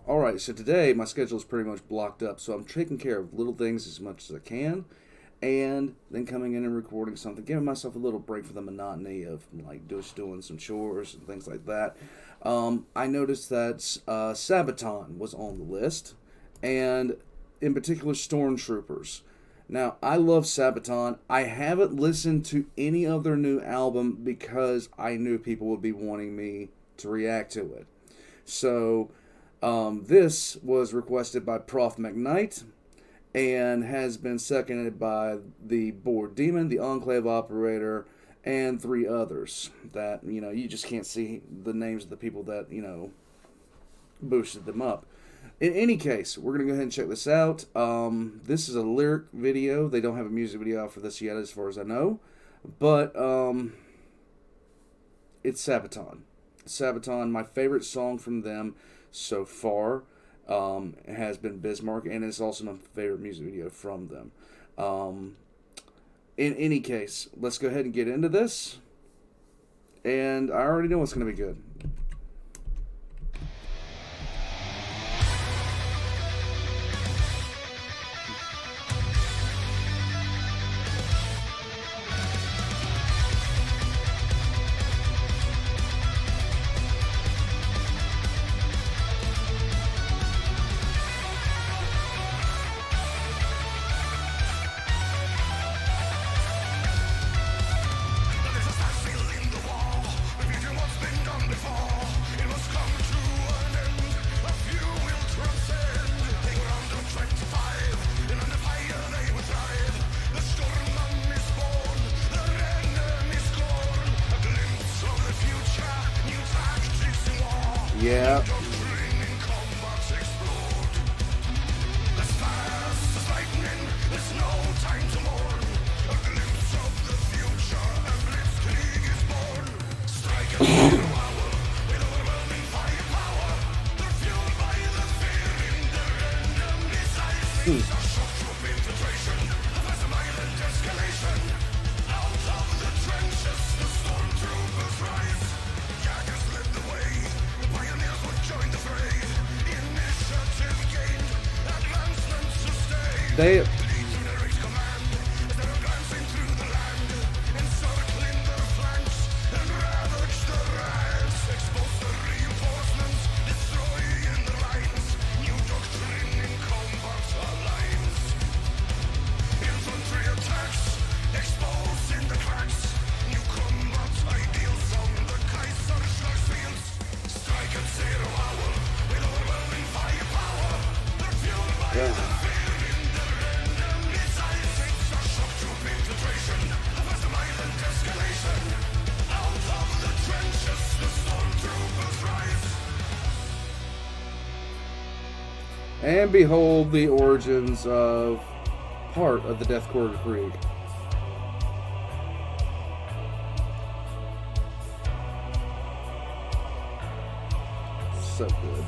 Alright, so today my schedule is pretty much blocked up, so I'm taking care of little things as much as I can, and then coming in and recording something, giving myself a little break from the monotony of like just doing some chores and things like that. I noticed that Sabaton was on the list, and in particular Stormtroopers. Now, I love Sabaton. I haven't listened to any of their new album because I knew people would be wanting me to react to it. So, this was requested by Prof McKnight and has been seconded by the Board Demon, the Enclave Operator, and three others that, you just can't see the names of the people that, boosted them up. In any case, we're going to go ahead and check this out. This is a lyric video. They don't have a music video out for this yet, as far as I know. But it's Sabaton. Sabaton, my favorite song from them so far has been Bismarck, and it's also my favorite music video from them. In any case, let's go ahead and get into this. And I already know it's going to be good. Yeah. They and behold the origins of part of the Deathcore Creed. So good.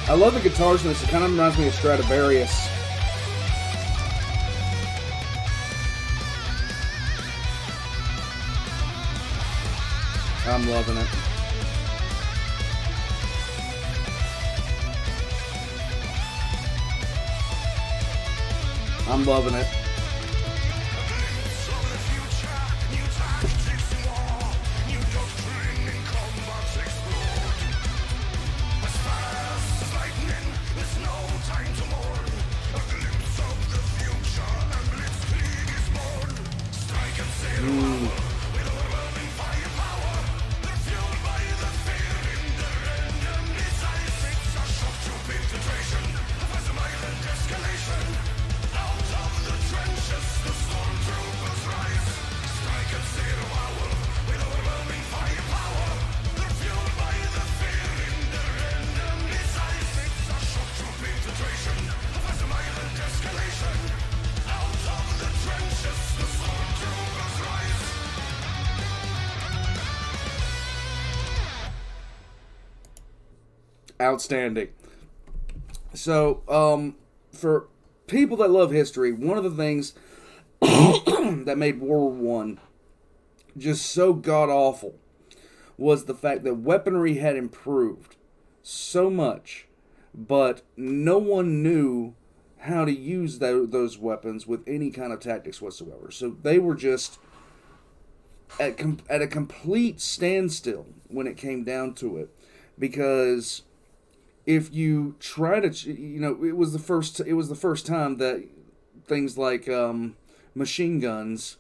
I love the guitars in this. It kind of reminds me of Stradivarius. I'm loving it. I'm loving it. Outstanding. So, for people that love history, one of the things that made World War One just so god awful was the fact that weaponry had improved so much, but no one knew how to use those weapons with any kind of tactics whatsoever. So they were just at a complete standstill when it came down to it, because if you try to, it was the first time that things like machine guns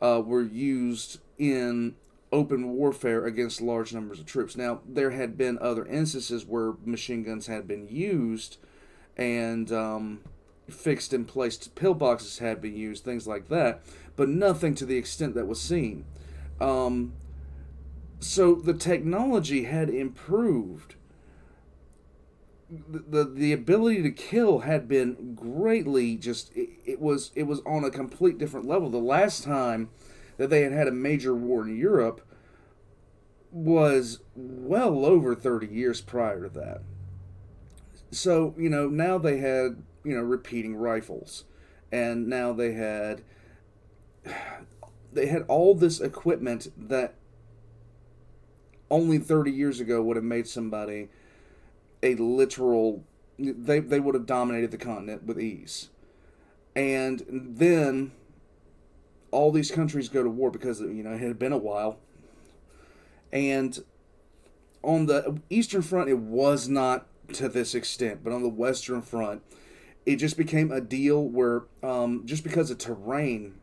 were used in open warfare against large numbers of troops. Now, there had been other instances where machine guns had been used, and fixed in place pillboxes had been used, things like that, but nothing to the extent that was seen. So the technology had improved. The ability to kill had been greatly it was on a complete different level. The last time that they had a major war in Europe was well over 30 years prior to that. So, now they had, repeating rifles, and now they had all this equipment that only 30 years ago would have made somebody a literal, they would have dominated the continent with ease. And then all these countries go to war because, it had been a while. And on the Eastern Front, it was not to this extent, but on the Western Front, it just became a deal where, just because of terrain,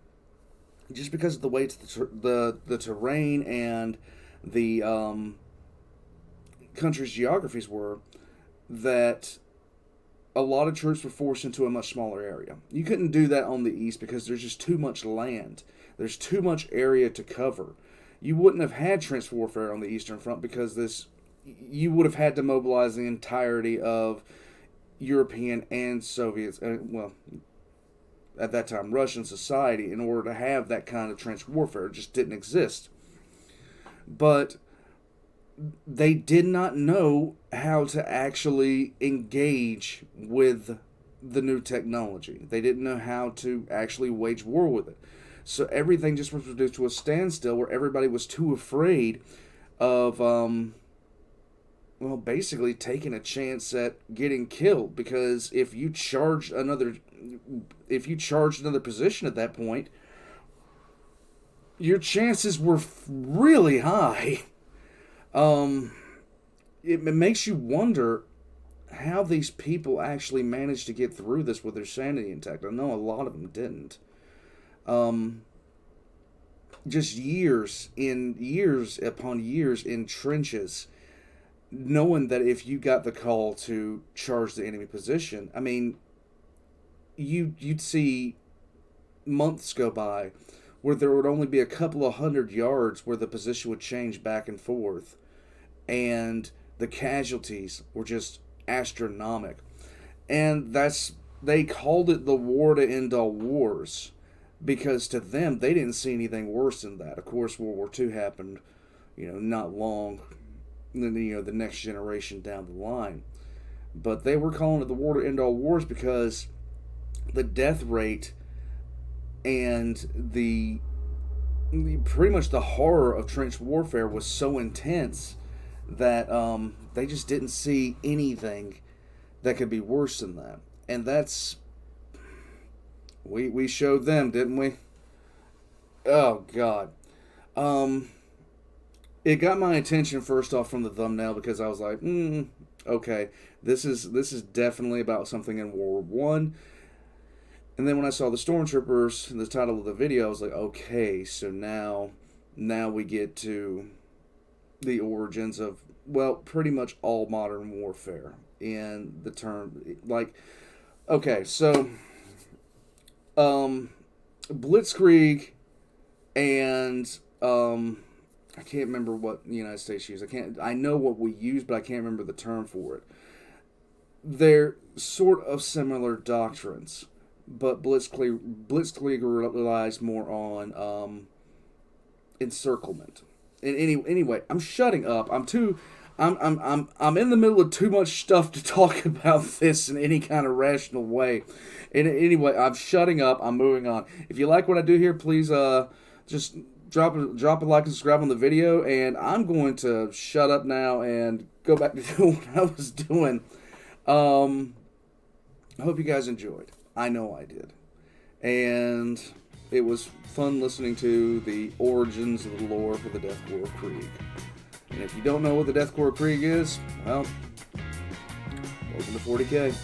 just because of the way the terrain and the country's geographies were, that a lot of troops were forced into a much smaller area. You couldn't do that on the East because there's just too much land. There's too much area to cover. You wouldn't have had trench warfare on the Eastern Front because you would have had to mobilize the entirety of European and Soviets, well, at that time, Russian society, in order to have that kind of trench warfare. It just didn't exist. But they did not know how to actually engage with the new technology. They didn't know how to actually wage war with it. So everything just was reduced to a standstill where everybody was too afraid of, basically taking a chance at getting killed. Because if you charged another position at that point, your chances were really high. It makes you wonder how these people actually managed to get through this with their sanity intact. I know a lot of them didn't. Just years upon years in trenches, knowing that if you got the call to charge the enemy position, I mean, you'd see months go by where there would only be a couple of 100 yards where the position would change back and forth, and the casualties were just astronomical. And they called it the war to end all wars, because to them, they didn't see anything worse than that. Of course, World War II happened, not long, the next generation down the line. But they were calling it the war to end all wars because the death rate and the pretty much the horror of trench warfare was so intense that they just didn't see anything that could be worse than that. And that's, we showed them, didn't we? Oh God. It got my attention first off from the thumbnail because I was like, okay, this is definitely about something in World War One. And then when I saw the Stormtroopers, the title of the video, I was like, okay, so now we get to the origins of, well, pretty much all modern warfare in the term, like, okay, so, Blitzkrieg and, I can't remember what the United States used. I know what we use, but I can't remember the term for it. They're sort of similar doctrines, but Blitzkrieg relies more on encirclement. And anyway, I'm shutting up. I'm in the middle of too much stuff to talk about this in any kind of rational way. And anyway, I'm shutting up. I'm moving on. If you like what I do here, please just drop a like and subscribe on the video. And I'm going to shut up now and go back to doing what I was doing. I hope you guys enjoyed. I know I did. And it was fun listening to the origins of the lore for the Deathcore Krieg. And if you don't know what the Deathcore Krieg is, well, welcome to 40K.